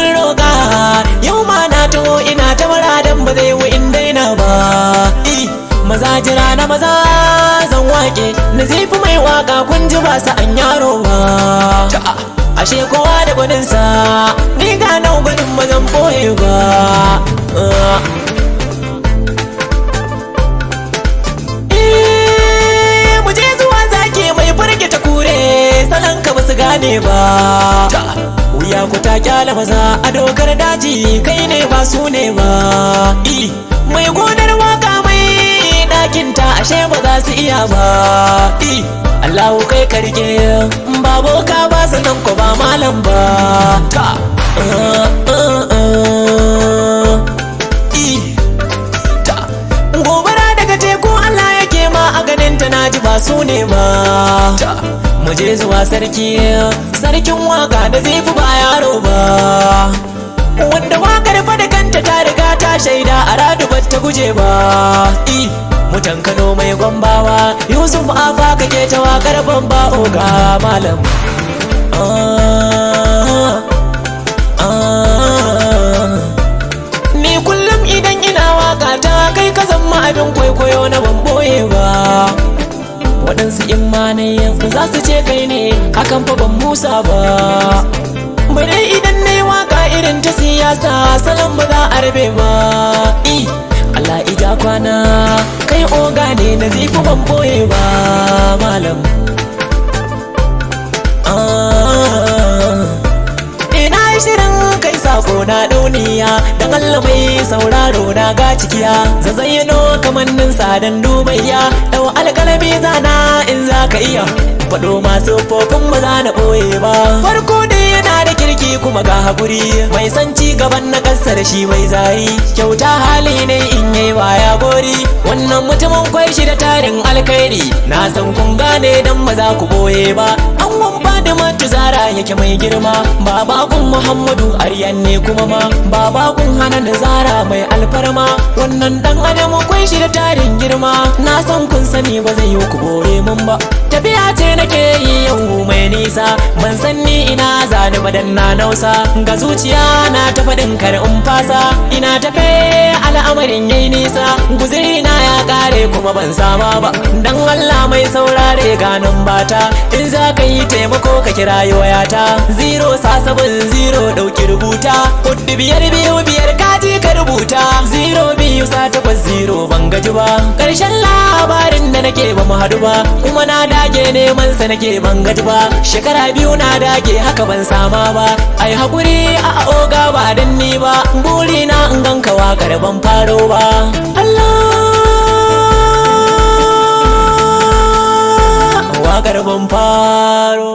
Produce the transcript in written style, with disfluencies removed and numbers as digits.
kun roƙa yau ma na taho ina ta maradan ba zai in daina ba. Maza jira na maza zan wake Nazifi mai waka kun ji ba sa an yaro ba. Ashe kowa da gwaninsa ni ga nan gwanin mazan boye ba. Muje zuwa zake mai burge ta kure salon ka basu gane ba. Wuya ku ta kyala maza a dokar daji kai ne ba su ne ba. Mai gonar waka mai ɗakinta ashe ba za su iya ba. Allahu kai karge babo ka ba sanan ko ba malam ba. Gobara daga teku Allah yake ma a ganin ta naji ba su ne ba. Muje zuwa sarkin waka da zai fi ba yaro ba. Wanda wakar fa da kanta ta riga ta shaida a radu ba ta guje ba. Mutan Kano mai Gombawa Yusuf Afa kake ta wakar bamba oga malam. Ni kullum idan ina waka ta kai ka zama abin kwaikwayo na ban boye ba. Waɗansu imanai za su ce kai ne hakan fa ban musa ba. Bare idan na yi waka irin ta siyasa salon ba za a rabe ba. Allah ija kwana kai oga ne Nazifi ban boye ba malam. Ina shirin kai sako na dauniya dan Allah mai sauraro na ga cikiya. Zazzayano kamannin sadan dubayya dau alƙalami zana in za ka iya faɗo masu fofin ba za na ɓoye ba. Farko dai yana da kirki kuma ga haƙuri mai san ci gaban na ƙasa da shi mai zari. Kyauta hali ne in yayi baya gori wannan mutumin kwai shi da tarin alkhairi. Na san kun gane dan ba za ku ɓoye ba. An wamba da matu zara yake mai girma. Baba kun Muhammadu Aryan ne kuma ma baba kun hana da zara mai alfarma. Wannan dan adamu kwai shi da tarin girma. Na san kun sani ba zai yi ku ɓoye mun ba. Tafiya ce nake yi yau mai nisa ban san ni ina zani badan na nausa. Ga zuciya na ta faɗin kar in fasa ina tafe al'amarin yayi nisa. Guzuri na ya kare kuma ban sama ba dan Allah mai saurare ganin bata. In za ka yi taimako ka kira wayata 070 ɗauki rubuta 4525 kaji ka rubuta 0280 ban gaji ba. Ƙarshen labarin da nake ba mu haɗu ba kuma na dage neman sa nake ban gaji ba. Shekara 2 na dage haka ban sama ba. Ai hakuri a oga ba dan ni ba buri na in ganka wakar ban faro ba. Allah wakar ban faro.